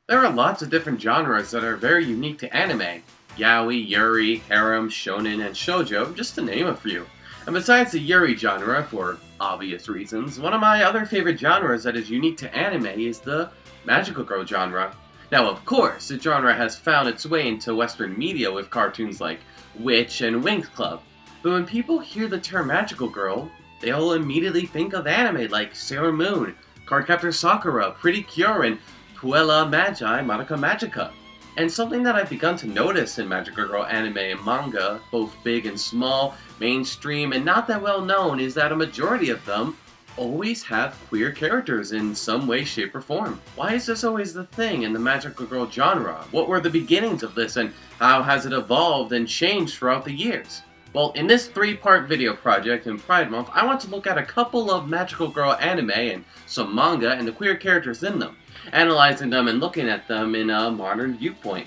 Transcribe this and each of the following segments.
There are lots of different genres that are very unique to anime. Yaoi, yuri, harem, shonen, and shoujo, just to name a few. And besides the yuri genre, for obvious reasons, one of my other favorite genres that is unique to anime is the magical girl genre. Now, of course, the genre has found its way into Western media with cartoons like Witch and Winx Club. But when people hear the term magical girl, they all immediately think of anime like Sailor Moon, Cardcaptor Sakura, Pretty Cure, and Puella Magi Monica Magica. And something that I've begun to notice in magical girl anime and manga, both big and small, mainstream and not that well known, is that a majority of them always have queer characters in some way, shape, or form. Why is this always the thing in the magical girl genre? What were the beginnings of this, and how has it evolved and changed throughout the years? Well, in this 3-part video project in Pride Month, I want to look at a couple of magical girl anime and some manga and the queer characters in them, analyzing them and looking at them in a modern viewpoint.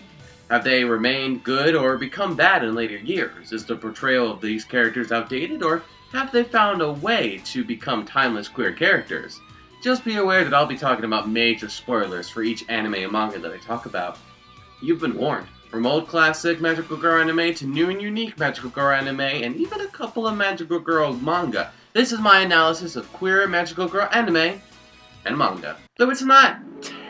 Have they remained good or become bad in later years? Is the portrayal of these characters outdated, or have they found a way to become timeless queer characters? Just be aware that I'll be talking about major spoilers for each anime and manga that I talk about. You've been warned. From old classic magical girl anime to new and unique magical girl anime, and even a couple of magical girl manga, this is my analysis of queer magical girl anime and manga. Though it's not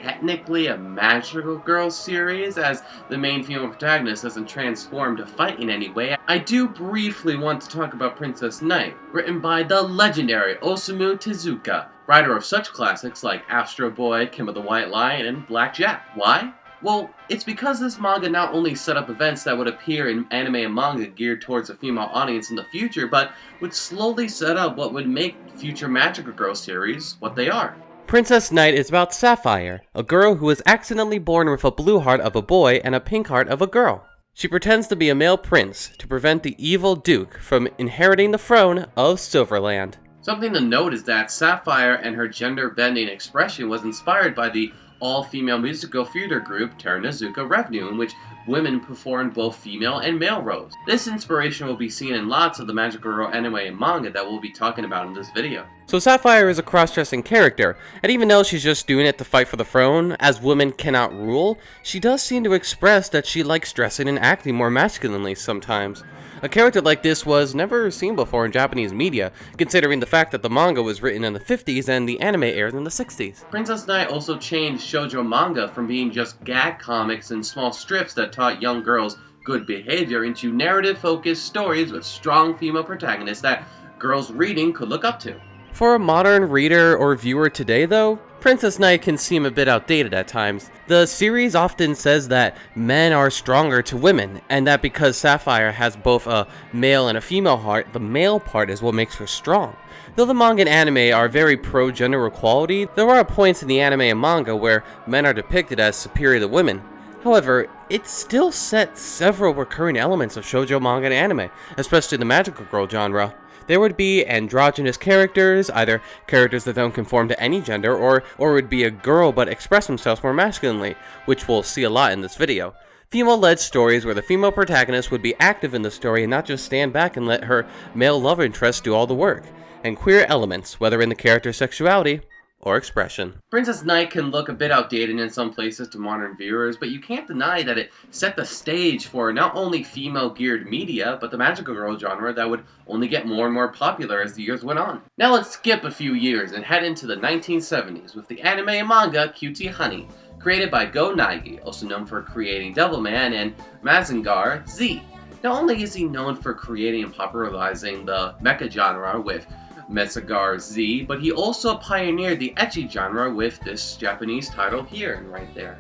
technically a magical girl series, as the main female protagonist doesn't transform to fight in any way, I do briefly want to talk about Princess Knight, written by the legendary Osamu Tezuka, writer of such classics like Astro Boy, Kim of the White Lion, and Black Jack. Why? Well, it's because this manga not only set up events that would appear in anime and manga geared towards a female audience in the future, but would slowly set up what would make future magical girl series what they are. Princess Knight is about Sapphire, a girl who was accidentally born with a blue heart of a boy and a pink heart of a girl. She pretends to be a male prince to prevent the evil Duke from inheriting the throne of Silverland. Something to note is that Sapphire and her gender-bending expression was inspired by the all-female musical theater group Terunozuka Revenue, in which women performed both female and male roles. This inspiration will be seen in lots of the magical girl anime and manga that we'll be talking about in this video. So Sapphire is a cross-dressing character, and even though she's just doing it to fight for the throne, as women cannot rule, she does seem to express that she likes dressing and acting more masculinely sometimes. A character like this was never seen before in Japanese media, considering the fact that the manga was written in the 50s and the anime aired in the 60s. Princess Knight also changed shoujo manga from being just gag comics and small strips that taught young girls good behavior into narrative-focused stories with strong female protagonists that girls reading could look up to. For a modern reader or viewer today though, Princess Knight can seem a bit outdated at times. The series often says that men are stronger to women, and that because Sapphire has both a male and a female heart, the male part is what makes her strong. Though the manga and anime are very pro-gender equality, there are points in the anime and manga where men are depicted as superior to women. However, it still sets several recurring elements of shoujo manga and anime, especially the magical girl genre. There would be androgynous characters, either characters that don't conform to any gender, or would be a girl but express themselves more masculinely, which we'll see a lot in this video. Female-led stories where the female protagonist would be active in the story and not just stand back and let her male love interest do all the work. And queer elements, whether in the character's sexuality or expression. Princess Knight can look a bit outdated in some places to modern viewers, but you can't deny that it set the stage for not only female-geared media, but the magical girl genre that would only get more and more popular as the years went on. Now let's skip a few years and head into the 1970s with the anime and manga Cutie Honey, created by Go Naegi, also known for creating Devilman, and Mazinger Z. Not only is he known for creating and popularizing the mecha genre with Mazinger Z, but he also pioneered the ecchi genre with this Japanese title here and right there.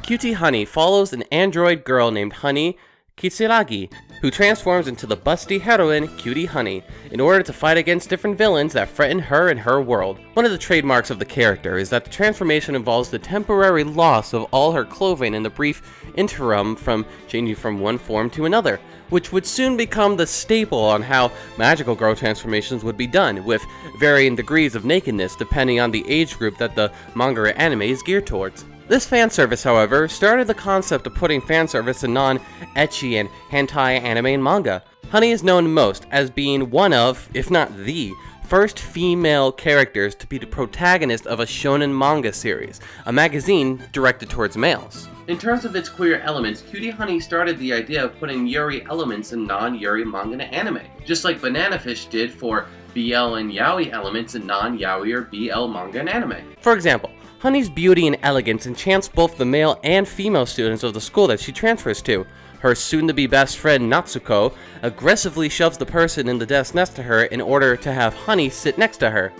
Cutie Honey follows an android girl named Honey Kitsuragi, who transforms into the busty heroine Cutie Honey in order to fight against different villains that threaten her and her world. One of the trademarks of the character is that the transformation involves the temporary loss of all her clothing in the brief interim from changing from one form to another, which would soon become the staple on how magical girl transformations would be done, with varying degrees of nakedness depending on the age group that the manga or anime is geared towards. This fanservice, however, started the concept of putting fanservice in non-ecchi and hentai anime and manga. Honey is known most as being one of, if not the, first female characters to be the protagonist of a shonen manga series, a magazine directed towards males. In terms of its queer elements, Cutie Honey started the idea of putting yuri elements in non-yuri manga and anime, just like Banana Fish did for BL and yaoi elements in non-yaoi or BL manga and anime. For example, Honey's beauty and elegance enchants both the male and female students of the school that she transfers to. Her soon-to-be best friend Natsuko aggressively shoves the person in the desk next to her in order to have Honey sit next to her.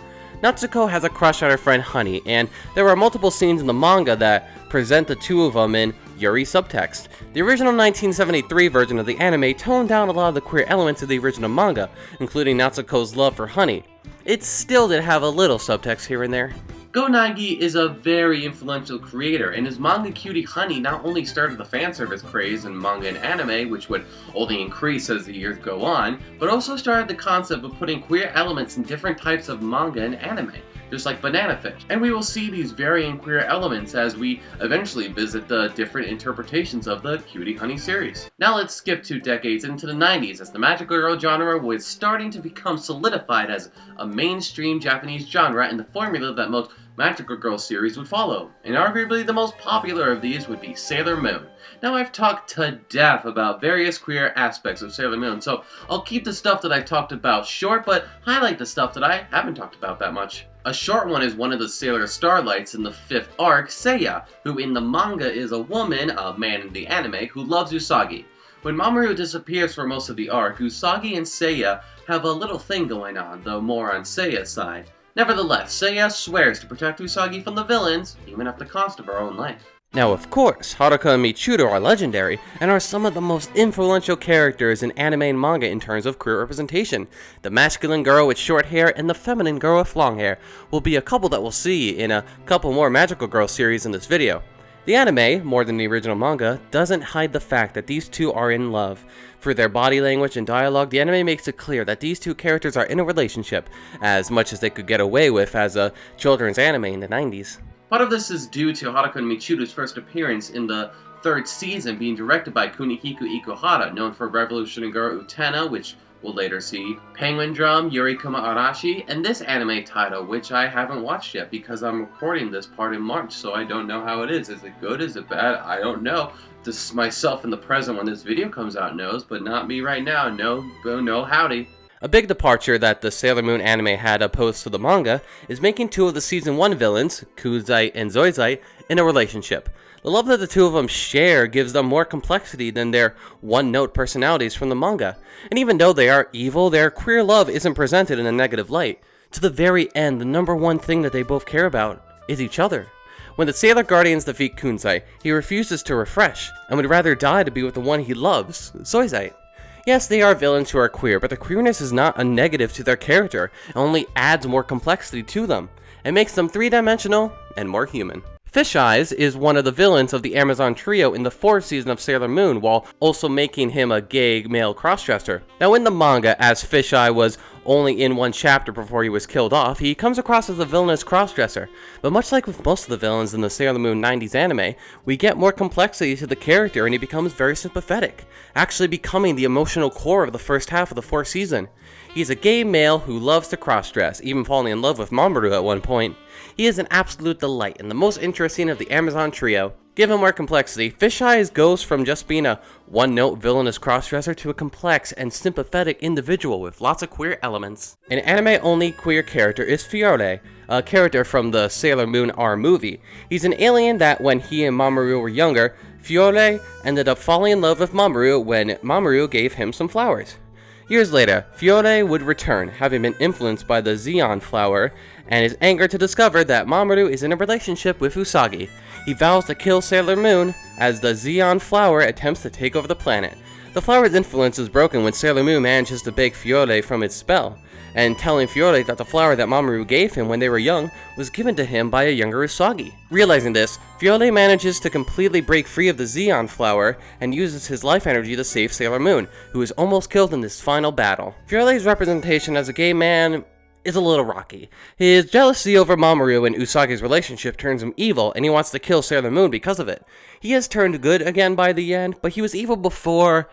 Natsuko has a crush on her friend Honey, and there are multiple scenes in the manga that present the two of them in yuri subtext. The original 1973 version of the anime toned down a lot of the queer elements of the original manga, including Natsuko's love for Honey. It still did have a little subtext here and there. Go Naegi is a very influential creator, and his manga Cutie Honey not only started the fanservice craze in manga and anime, which would only increase as the years go on, but also started the concept of putting queer elements in different types of manga and anime, just like Banana Fish. And we will see these varying queer elements as we eventually visit the different interpretations of the Cutie Honey series. Now let's skip 2 decades into the 90s, as the magical girl genre was starting to become solidified as a mainstream Japanese genre and the formula that most magical girl series would follow, and arguably the most popular of these would be Sailor Moon. Now I've talked to death about various queer aspects of Sailor Moon, so I'll keep the stuff that I've talked about short, but highlight the stuff that I haven't talked about that much. A short one is one of the Sailor Starlights in the 5th arc, Seiya, who in the manga is a woman, a man in the anime, who loves Usagi. When Mamoru disappears for most of the arc, Usagi and Seiya have a little thing going on, though more on Seiya's side. Nevertheless, Seiya swears to protect Usagi from the villains, even at the cost of her own life. Now of course, Haruka and Michiru are legendary, and are some of the most influential characters in anime and manga in terms of queer representation. The masculine girl with short hair and the feminine girl with long hair will be a couple that we'll see in a couple more magical girl series in this video. The anime, more than the original manga, doesn't hide the fact that these two are in love. Through their body language and dialogue, the anime makes it clear that these two characters are in a relationship, as much as they could get away with as a children's anime in the 90s. Part of this is due to Haruka and Michiru's first appearance in the 3rd season being directed by Kunihiko Ikuhara, known for Revolutionary Girl Utena, which we'll later see, Penguin Drum, Yurikuma Arashi, and this anime title, which I haven't watched yet because I'm recording this part in March, so I don't know how it is. Is it good? Is it bad? I don't know. This myself in the present when this video comes out knows, but not me right now. No howdy. A big departure that the Sailor Moon anime had opposed to the manga is making 2 of the Season 1 villains, Kuzai and Zoizai, in a relationship. The love that the two of them share gives them more complexity than their one-note personalities from the manga. And even though they are evil, their queer love isn't presented in a negative light. To the very end, the number one thing that they both care about is each other. When the Sailor Guardians defeat Kunzai, he refuses to refresh, and would rather die to be with the one he loves, Zoizai. Yes, they are villains who are queer, but the queerness is not a negative to their character, and only adds more complexity to them. It makes them 3-dimensional and more human. Fish Eyes is one of the villains of the Amazon Trio in the 4th season of Sailor Moon, while also making him a gay male crossdresser. Now in the manga, as Fish Eye was only in 1 chapter before he was killed off, he comes across as a villainous crossdresser. But much like with most of the villains in the Sailor Moon 90s anime, we get more complexity to the character and he becomes very sympathetic, actually becoming the emotional core of the first half of the 4th season. He's a gay male who loves to crossdress, even falling in love with Mamoru at one point. He is an absolute delight and the most interesting of the Amazon Trio. Given more complexity, Fish Eyes goes from just being a one-note villainous crossdresser to a complex and sympathetic individual with lots of queer elements. An anime-only queer character is Fiore, a character from the Sailor Moon R movie. He's an alien that when he and Mamoru were younger, Fiore ended up falling in love with Mamoru when Mamoru gave him some flowers. Years later, Fiore would return, having been influenced by the Zeon flower, and is angered to discover that Mamoru is in a relationship with Usagi. He vows to kill Sailor Moon as the Zeon flower attempts to take over the planet. The flower's influence is broken when Sailor Moon manages to break Fiore from its spell, and telling Fiore that the flower that Mamoru gave him when they were young was given to him by a younger Usagi. Realizing this, Fiore manages to completely break free of the Zeon flower and uses his life energy to save Sailor Moon, who is almost killed in this final battle. Fiore's representation as a gay man is a little rocky. His jealousy over Mamoru and Usagi's relationship turns him evil, and he wants to kill Sailor Moon because of it. He has turned good again by the end, but he was evil before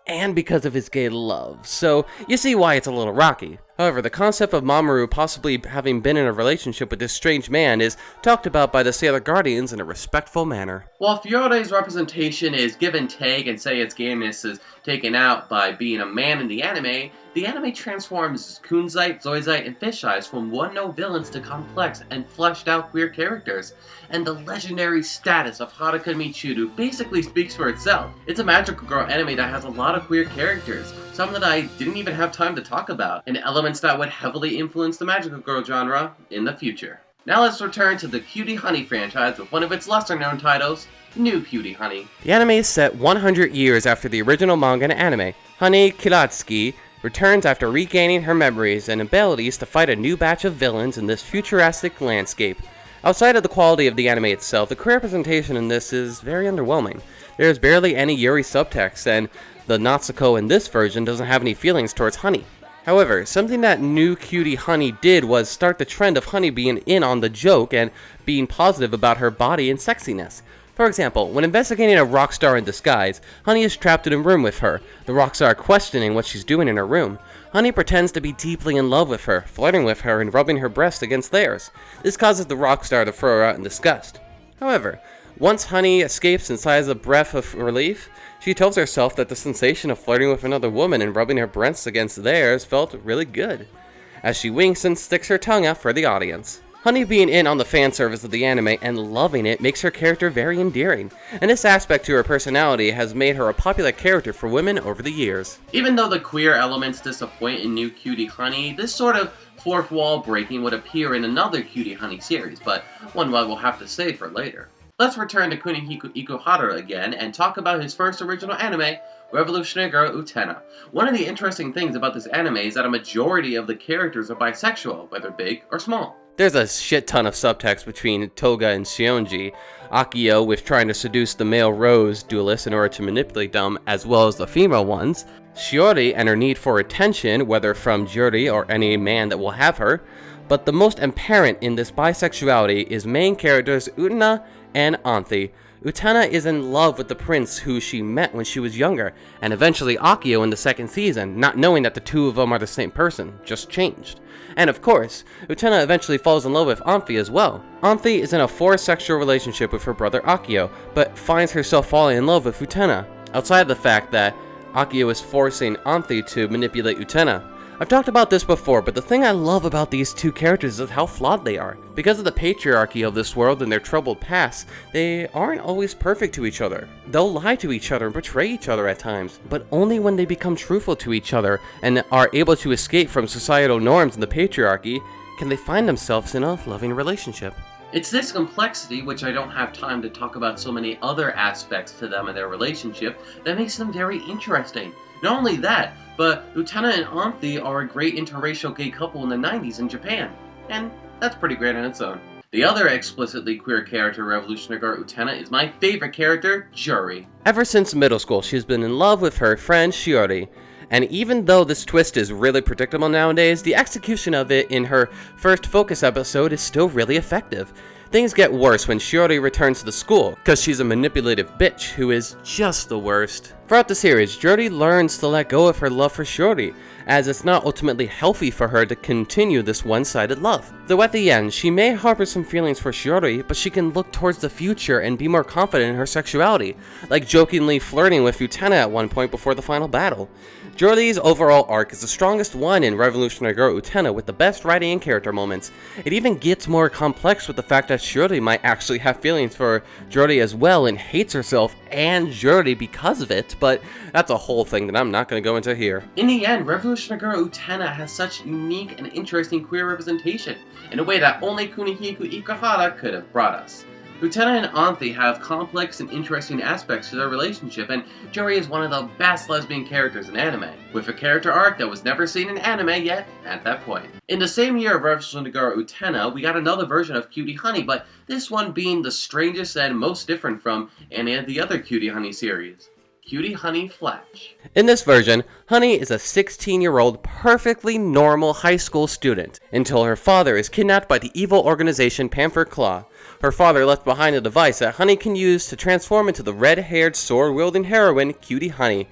and because of his gay love, so you see why it's a little rocky. However, the concept of Mamoru possibly having been in a relationship with this strange man is talked about by the Sailor Guardians in a respectful manner. While Fiore's representation is give and take, and say its gayness is taken out by being a man in the anime transforms Kunzite, Zoizite, and Fish Eyes from one-note villains to complex and fleshed-out queer characters. And the legendary status of Haruka Michiru basically speaks for itself. It's a magical girl anime that has a lot of queer characters, some that I didn't even have time to talk about, and elements that would heavily influence the magical girl genre in the future. Now let's return to the Cutie Honey franchise with one of its lesser-known titles, New Cutie Honey. The anime is set 100 years after the original manga and anime. Honey Kiratsuki returns after regaining her memories and abilities to fight a new batch of villains in this futuristic landscape. Outside of the quality of the anime itself, the queer representation in this is very underwhelming. There is barely any Yuri subtext, and the Natsuko in this version doesn't have any feelings towards Honey. However, something that New Cutie Honey did was start the trend of Honey being in on the joke and being positive about her body and sexiness. For example, when investigating a rock star in disguise, Honey is trapped in a room with her, the rock star questioning what she's doing in her room. Honey pretends to be deeply in love with her, flirting with her and rubbing her breast against theirs. This causes the rock star to throw her out in disgust. However, once Honey escapes and sighs a breath of relief, she tells herself that the sensation of flirting with another woman and rubbing her breasts against theirs felt really good, as she winks and sticks her tongue out for the audience. Honey being in on the fan service of the anime and loving it makes her character very endearing, and this aspect to her personality has made her a popular character for women over the years. Even though the queer elements disappoint in New Cutie Honey, this sort of fourth wall breaking would appear in another Cutie Honey series, but one I will have to save for later. Let's return to Kunihiko Ikuhara again and talk about his first original anime, Revolutionary Girl Utena. One of the interesting things about this anime is that a majority of the characters are bisexual, whether big or small. There's a shit ton of subtext between Toga and Shionji, Akio with trying to seduce the male Rose duelists in order to manipulate them, as well as the female ones, Shiori and her need for attention, whether from Juri or any man that will have her, but the most apparent in this bisexuality is main characters Utena and Anthy. Utena is in love with the prince who she met when she was younger, and eventually Akio in the second season, not knowing that the two of them are the same person, just changed. And of course, Utena eventually falls in love with Anthy as well. Anthy is in a forced sexual relationship with her brother Akio, but finds herself falling in love with Utena, outside of the fact that Akio is forcing Anthy to manipulate Utena. I've talked about this before, but the thing I love about these two characters is how flawed they are. Because of the patriarchy of this world and their troubled past, they aren't always perfect to each other. They'll lie to each other and betray each other at times, but only when they become truthful to each other and are able to escape from societal norms and the patriarchy can they find themselves in a loving relationship. It's this complexity, which I don't have time to talk about so many other aspects to them and their relationship, that makes them very interesting. Not only that, but Utena and Anthy are a great interracial gay couple in the 90s in Japan, and that's pretty great on its own. The other explicitly queer character, Revolutionary Girl Utena, is my favorite character, Juri. Ever since middle school, she's been in love with her friend Shiori, and even though this twist is really predictable nowadays, the execution of it in her first focus episode is still really effective. Things get worse when Shiori returns to the school, cause she's a manipulative bitch who is just the worst. Throughout the series, Juri learns to let go of her love for Shiori, as it's not ultimately healthy for her to continue this one-sided love. Though at the end, she may harbor some feelings for Shiori, but she can look towards the future and be more confident in her sexuality, like jokingly flirting with Utena at one point before the final battle. Juri's overall arc is the strongest one in Revolutionary Girl Utena with the best writing and character moments. It even gets more complex with the fact that Shiori might actually have feelings for Juri as well and hates herself and Juri because of it, but that's a whole thing that I'm not going to go into here. In the end, Revolutionary Girl Utena has such unique and interesting queer representation, in a way that only Kunihiko Ikuhara could have brought us. Utena and Anthy have complex and interesting aspects to their relationship, and Juri is one of the best lesbian characters in anime, with a character arc that was never seen in anime yet at that point. In the same year of Revolutionary Girl Utena, we got another version of Cutie Honey, but this one being the strangest and most different from any of the other Cutie Honey series. Cutie Honey Flash. In this version, Honey is a 16-year-old perfectly normal high school student until her father is kidnapped by the evil organization Panther Claw. Her father left behind a device that Honey can use to transform into the red-haired sword-wielding heroine Cutie Honey.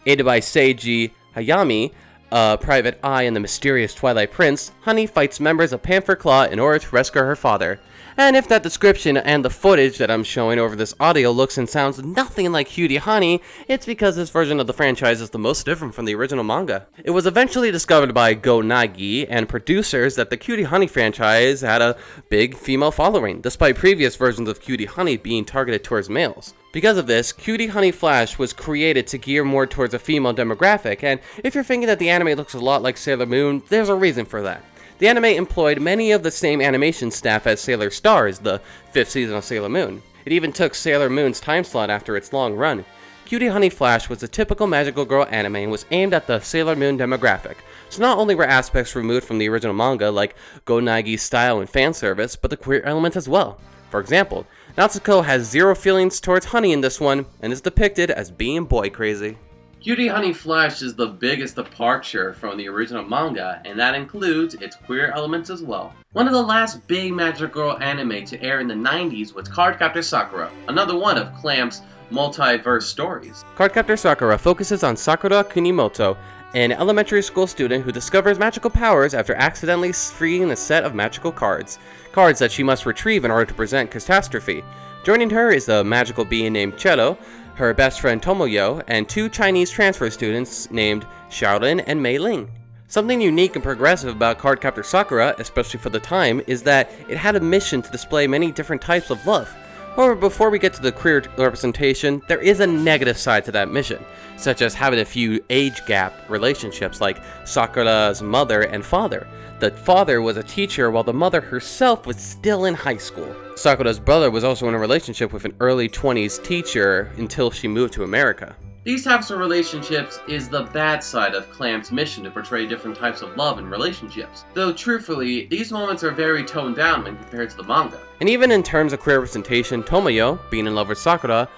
Aided by Seiji Hayami, a private eye in the mysterious Twilight Prince, Honey fights members of Panther Claw in order to rescue her father. And if that description and the footage that I'm showing over this audio looks and sounds nothing like Cutie Honey, it's because this version of the franchise is the most different from the original manga. It was eventually discovered by Go Nagi and producers that the Cutie Honey franchise had a big female following, despite previous versions of Cutie Honey being targeted towards males. Because of this, Cutie Honey Flash was created to gear more towards a female demographic, and if you're thinking that the anime looks a lot like Sailor Moon, there's a reason for that. The anime employed many of the same animation staff as Sailor Stars, the 5th season of Sailor Moon. It even took Sailor Moon's time slot after its long run. Cutie Honey Flash was a typical magical girl anime and was aimed at the Sailor Moon demographic. So not only were aspects removed from the original manga, like Go Nagi's style and fan service, but the queer element as well. For example, Natsuko has zero feelings towards Honey in this one, and is depicted as being boy crazy. Cutie Honey Flash is the biggest departure from the original manga, and that includes its queer elements as well. One of the last big magical girl anime to air in the 90s was Cardcaptor Sakura, another one of Clamp's multiverse stories. Cardcaptor Sakura focuses on Sakura Kunimoto, an elementary school student who discovers magical powers after accidentally freeing a set of magical cards that she must retrieve in order to prevent catastrophe. Joining her is a magical being named Chelo, her best friend Tomoyo, and 2 Chinese transfer students named Xiaolin and Mei Ling. Something unique and progressive about Cardcaptor Sakura, especially for the time, is that it had a mission to display many different types of love. However, before we get to the queer representation, there is a negative side to that mission, such as having a few age gap relationships like Sakura's mother and father. The father was a teacher while the mother herself was still in high school. Sakura's brother was also in a relationship with an early 20s teacher until she moved to America. These types of relationships is the bad side of Clamp's mission to portray different types of love and relationships. Though truthfully, these moments are very toned down when compared to the manga. And even in terms of queer representation, Tomoyo, being in love with Sakura,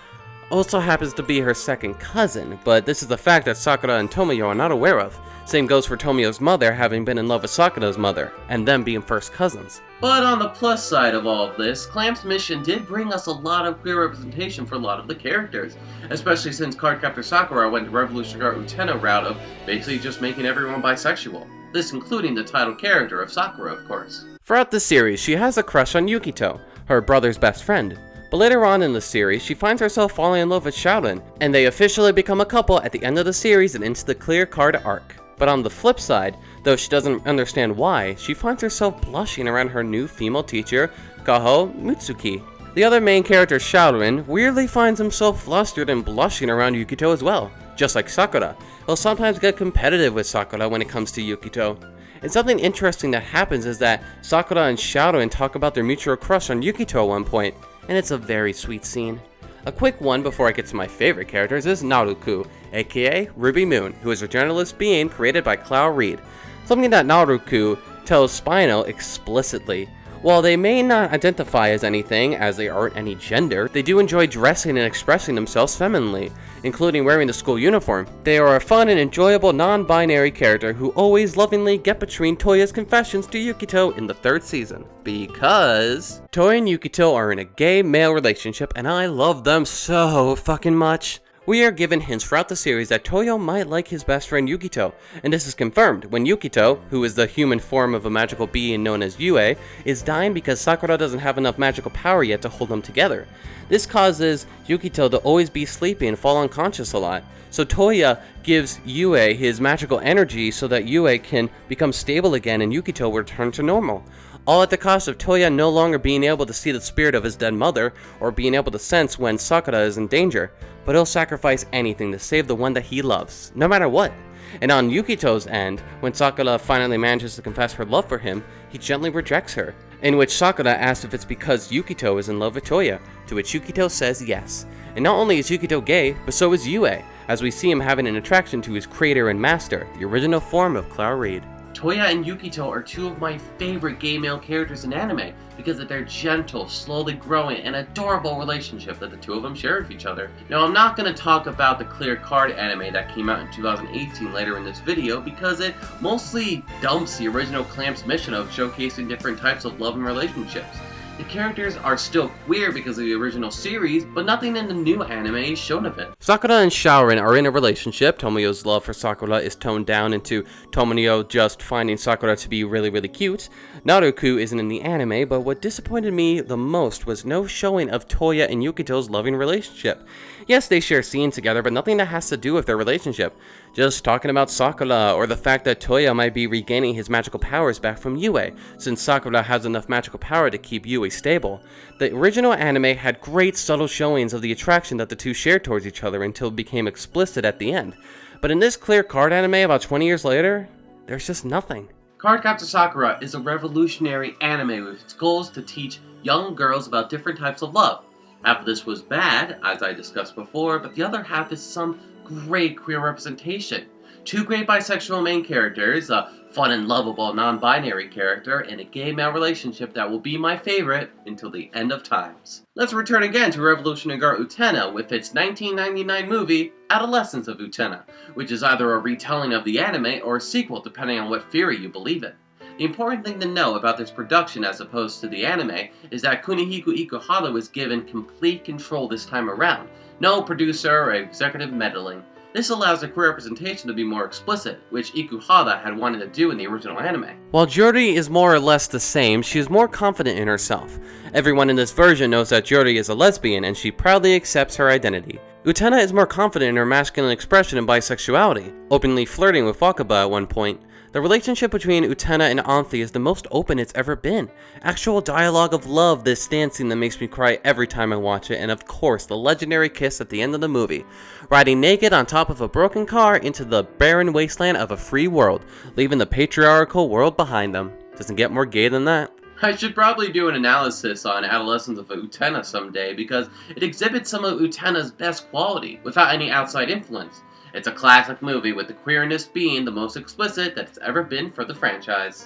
also happens to be her second cousin, but this is a fact that Sakura and Tomoyo are not aware of. Same goes for Tomoyo's mother having been in love with Sakura's mother, and them being first cousins. But on the plus side of all of this, Clamp's mission did bring us a lot of queer representation for a lot of the characters, especially since Cardcaptor Sakura went the Revolution Guard Utena route of basically just making everyone bisexual. This including the title character of Sakura, of course. Throughout the series, she has a crush on Yukito, her brother's best friend. But later on in the series, she finds herself falling in love with Xiaolin, and they officially become a couple at the end of the series and into the clear card arc. But on the flip side, though she doesn't understand why, she finds herself blushing around her new female teacher, Kaho Mitsuki. The other main character, Xiaolin, weirdly finds himself flustered and blushing around Yukito as well. Just like Sakura, he'll sometimes get competitive with Sakura when it comes to Yukito. And something interesting that happens is that Sakura and Xiaolin talk about their mutual crush on Yukito at one point, and it's a very sweet scene. A quick one before I get to my favorite characters is Naruku, aka Ruby Moon, who is a journalist being created by Cloud Reed. Something that Naruku tells Spinal explicitly. While they may not identify as anything, as they aren't any gender, they do enjoy dressing and expressing themselves femininely, including wearing the school uniform. They are a fun and enjoyable non-binary character who always lovingly get between Toya's confessions to Yukito in the 3rd season. Because Toya and Yukito are in a gay male relationship and I love them so fucking much. We are given hints throughout the series that Toyo might like his best friend Yukito, and this is confirmed when Yukito, who is the human form of a magical being known as Yue, is dying because Sakura doesn't have enough magical power yet to hold them together. This causes Yukito to always be sleepy and fall unconscious a lot, so Toya gives Yue his magical energy so that Yue can become stable again and Yukito will return to normal. All at the cost of Toya no longer being able to see the spirit of his dead mother, or being able to sense when Sakura is in danger, but he'll sacrifice anything to save the one that he loves, no matter what. And on Yukito's end, when Sakura finally manages to confess her love for him, he gently rejects her, in which Sakura asks if it's because Yukito is in love with Toya, to which Yukito says yes. And not only is Yukito gay, but so is Yue, as we see him having an attraction to his creator and master, the original form of Cloud Reed. Toya and Yukito are 2 of my favorite gay male characters in anime because of their gentle, slowly growing, and adorable relationship that the 2 of them share with each other. Now, I'm not going to talk about the Clear Card anime that came out in 2018 later in this video because it mostly dumps the original Clamp's mission of showcasing different types of love and relationships. The characters are still queer because of the original series, but nothing in the new anime is shown of it. Sakura and Shaoran are in a relationship. Tomoyo's love for Sakura is toned down into Tomoyo just finding Sakura to be really, really cute. Naruku isn't in the anime, but what disappointed me the most was no showing of Toya and Yukito's loving relationship. Yes, they share scenes together, but nothing that has to do with their relationship. Just talking about Sakura, or the fact that Toya might be regaining his magical powers back from Yue, since Sakura has enough magical power to keep Yue stable. The original anime had great subtle showings of the attraction that the two shared towards each other until it became explicit at the end. But in this clear card anime about 20 years later, there's just nothing. Cardcaptor Sakura is a revolutionary anime with its goals to teach young girls about different types of love. Half of this was bad, as I discussed before, but the other half is some great queer representation. Two great bisexual main characters, a fun and lovable non-binary character, and a gay-male relationship that will be my favorite until the end of times. Let's return again to Revolutionary Guard Utena with its 1999 movie, Adolescence of Utena, which is either a retelling of the anime or a sequel depending on what theory you believe in. The important thing to know about this production as opposed to the anime is that Kunihiko Ikuhara was given complete control this time around. No producer or executive meddling. This allows the queer representation to be more explicit, which Ikuhara had wanted to do in the original anime. While Juri is more or less the same, she is more confident in herself. Everyone in this version knows that Juri is a lesbian and she proudly accepts her identity. Utena is more confident in her masculine expression and bisexuality, openly flirting with Wakaba at one point. The relationship between Utena and Anthi is the most open it's ever been. Actual dialogue of love, this dance scene that makes me cry every time I watch it, and of course the legendary kiss at the end of the movie. Riding naked on top of a broken car into the barren wasteland of a free world, leaving the patriarchal world behind them. Doesn't get more gay than that. I should probably do an analysis on Adolescence of Utena someday because it exhibits some of Utena's best quality without any outside influence. It's a classic movie with the queerness being the most explicit that it's ever been for the franchise.